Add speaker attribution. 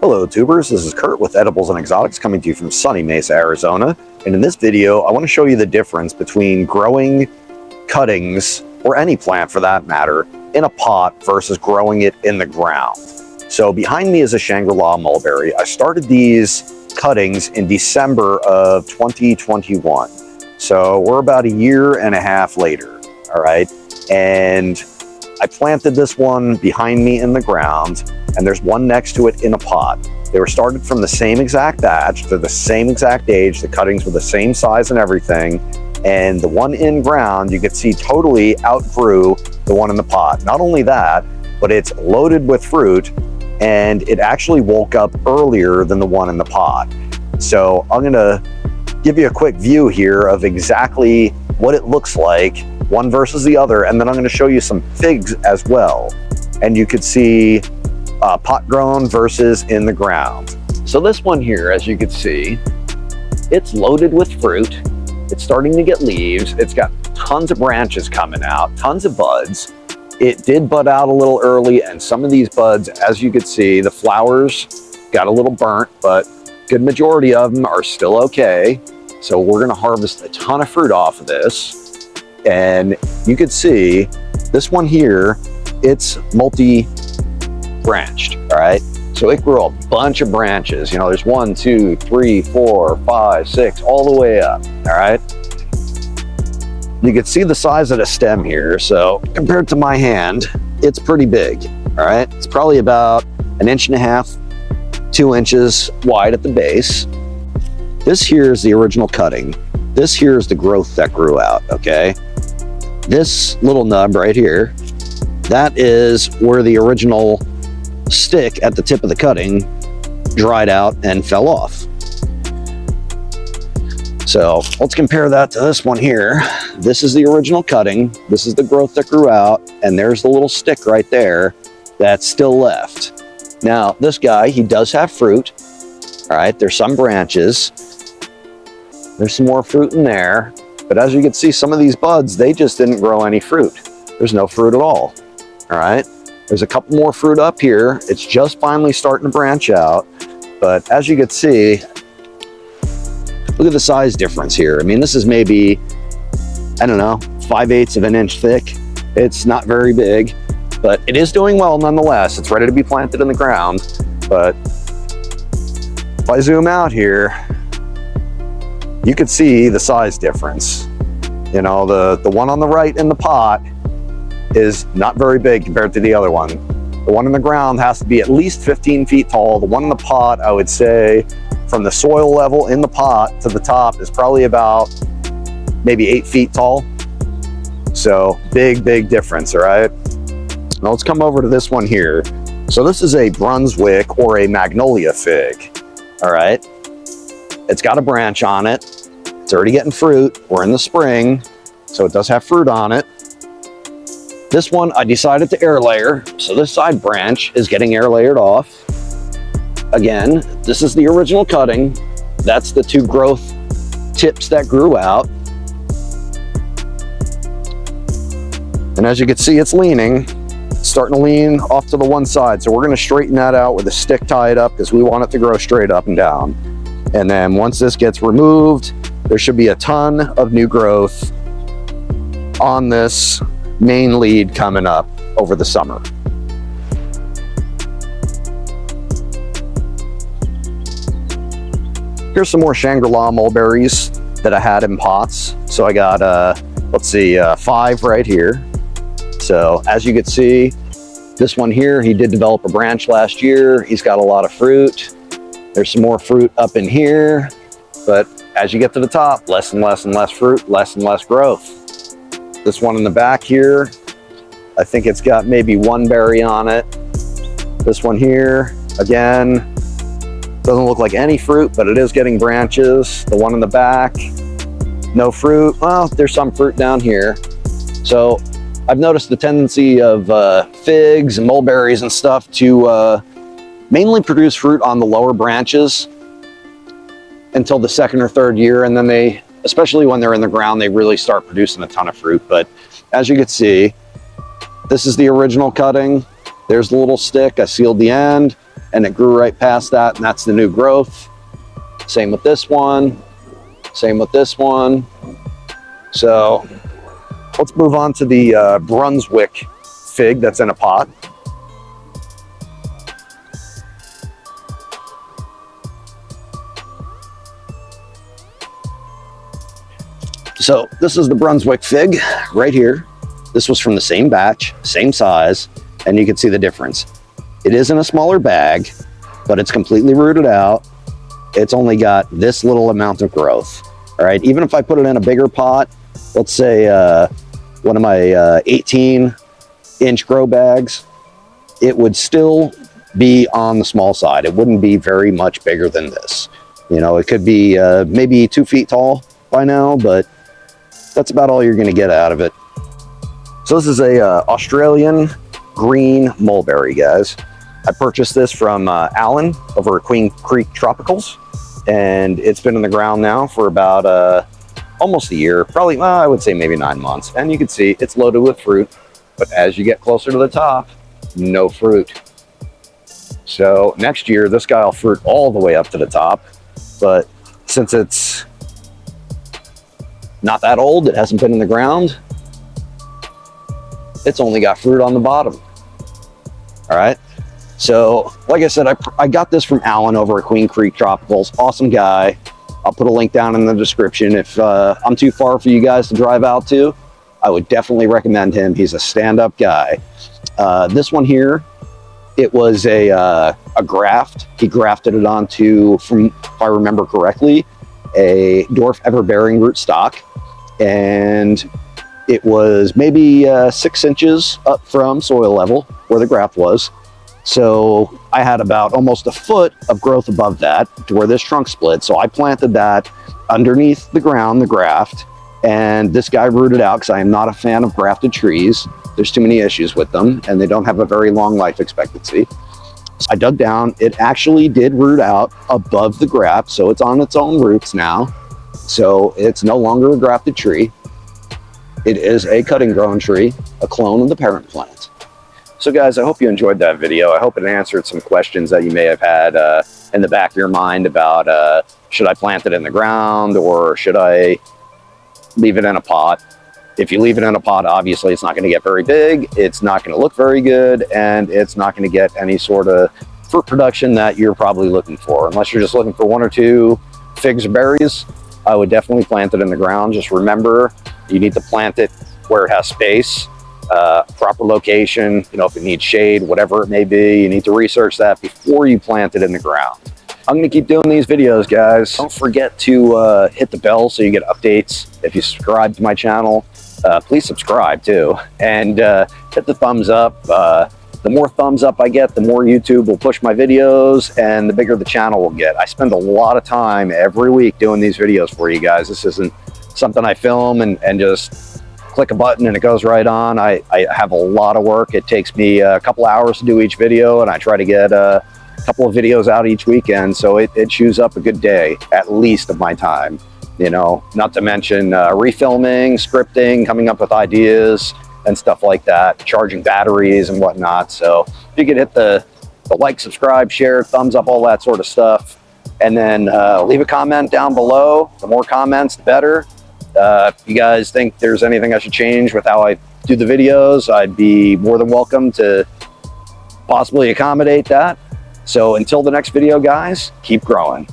Speaker 1: Hello tubers, this is Kurt with Edibles and Exotics coming to you from sunny Mesa, Arizona. And in this video, I want to show you the difference between growing cuttings, or any plant for that matter, in a pot versus growing it in the ground. So behind me is a Shangri-La mulberry. I started these cuttings in December of 2021. So we're about a year and a half later, all right? And I planted this one behind me in the ground, and there's one next to it in a pot. They were started from the same exact batch, they're the same exact age, the cuttings were the same size and everything, and the one in ground you could see totally outgrew the one in the pot. Not only that, but it's loaded with fruit, and it actually woke up earlier than the one in the pot. So I'm gonna give you a quick view here of exactly what it looks like, one versus the other, and then I'm gonna show you some figs as well. And you could see pot grown versus in the ground. So this one here, as you can see, it's loaded with fruit. It's starting to get leaves. It's got tons of branches coming out, tons of buds. It did bud out a little early, and some of these buds, as you could see, the flowers got a little burnt, but good majority of them are still okay. So we're gonna harvest a ton of fruit off of this. And you could see this one here, it's multi-branched, all right? So it grew a bunch of branches. You know, there's 1, 2, 3, 4, 5, 6, all the way up, all right? You can see the size of the stem here. So compared to my hand, it's pretty big, all right? It's probably about 1.5 inches, 2 inches wide at the base. This here is the original cutting. This here is the growth that grew out, okay? This little nub right here, that is where the original stick at the tip of the cutting dried out and fell off. So let's compare that to this one here. This is the original cutting. This is the growth that grew out, and there's the little stick right there that's still left. Now, this guy, he does have fruit. All right, there's some branches. There's some more fruit in there. But as you can see, some of these buds, they just didn't grow any fruit. There's no fruit at all. All right, there's a couple more fruit up here. It's just finally starting to branch out. But as you can see, look at the size difference here. I mean, this is maybe, I don't know, 5/8 of an inch thick. It's not very big, but it is doing well nonetheless. It's ready to be planted in the ground. But if I zoom out here, you could see the size difference. You know, the one on the right in the pot is not very big compared to the other one. The one in the ground has to be at least 15 feet tall. The one in the pot, I would say, from the soil level in the pot to the top is probably about maybe 8 feet tall. So big, big difference, all right? Now let's come over to this one here. So this is a Brunswick or a magnolia fig, all right? It's got a branch on it. It's already getting fruit. We're in the spring, so it does have fruit on it. This one, I decided to air layer. So this side branch is getting air layered off. Again, this is the original cutting. That's the 2 growth tips that grew out. And as you can see, it's leaning. It's starting to lean off to the one side. So we're gonna straighten that out with a stick tied up because we want it to grow straight up and down. And then once this gets removed, there should be a ton of new growth on this main lead coming up over the summer. Here's some more Shangri-La mulberries that I had in pots. So I got, let's see, 5 right here. So as you can see, this one here, he did develop a branch last year. He's got a lot of fruit. There's some more fruit up in here, but as you get to the top, less and less and less fruit, less and less growth. This one in the back here, I think it's got maybe 1 berry on it. This one here, again, doesn't look like any fruit, but it is getting branches. The one in the back, no fruit. Well, there's some fruit down here. So I've noticed the tendency of figs and mulberries and stuff to mainly produce fruit on the lower branches until the 2nd or 3rd year, and then they, especially when they're in the ground, they really start producing a ton of fruit. But as you can see, this is the original cutting. There's the little stick. I sealed the end. and it grew right past that, and that's the new growth. Same with this one, same with this one. So let's move on to the Brunswick fig that's in a pot. So this is the Brunswick fig right here. This was from the same batch, same size, and you can see the difference. It is in a smaller bag, but it's completely rooted out. It's only got this little amount of growth. All right, even if I put it in a bigger pot, let's say one of my 18-inch grow bags, it would still be on the small side. It wouldn't be very much bigger than this. You know, it could be maybe 2 feet tall by now, but that's about all you're gonna get out of it. So this is a Australian green mulberry, guys. I purchased this from Alan over at Queen Creek Tropicals, and it's been in the ground now for about almost a year, probably, well, I would say maybe 9 months. And you can see it's loaded with fruit, but as you get closer to the top, no fruit. So next year, this guy will fruit all the way up to the top, but since it's not that old, it hasn't been in the ground, it's only got fruit on the bottom. All right. So like I said, I got this from Alan over at Queen Creek Tropicals. Awesome guy. I'll put a link down in the description. If I'm too far for you guys to drive out to, I would definitely recommend him. He's a stand-up guy. This one here, it was a graft. He grafted it onto, from, if I remember correctly, a dwarf ever-bearing rootstock. And it was maybe 6 inches up from soil level where the graft was. So I had about almost a foot of growth above that to where this trunk split. So I planted that underneath the ground, the graft, and this guy rooted out because I am not a fan of grafted trees. There's too many issues with them and they don't have a very long life expectancy. So I dug down, it actually did root out above the graft. So it's on its own roots now. So it's no longer a grafted tree. It is a cutting grown tree, a clone of the parent plant. So guys, I hope you enjoyed that video. I hope it answered some questions that you may have had in the back of your mind about should I plant it in the ground or should I leave it in a pot? If you leave it in a pot, obviously it's not going to get very big, it's not going to look very good, and it's not going to get any sort of fruit production that you're probably looking for. Unless you're just looking for 1 or 2 figs or berries, I would definitely plant it in the ground. Just remember, you need to plant it where it has space. Proper location, you know, if it needs shade, whatever it may be, you need to research that before you plant it in the ground. I'm going to keep doing these videos, guys. Don't forget to hit the bell so you get updates. If you subscribe to my channel, please subscribe too, and hit the thumbs up. The more thumbs up I get, the more YouTube will push my videos and the bigger the channel will get. I spend a lot of time every week doing these videos for you guys. This isn't something I film and just click a button and it goes right on. I have a lot of work. It takes me a couple hours to do each video, and I try to get a couple of videos out each weekend, so it chews up a good day at least of my time, you know, not to mention refilming, scripting, coming up with ideas and stuff like that, charging batteries and whatnot. So if you could hit the like, subscribe, share, thumbs up, all that sort of stuff, and then leave a comment down below. The more comments, the better. If you guys think there's anything I should change with how I do the videos, I'd be more than welcome to possibly accommodate that. So until the next video, guys, keep growing.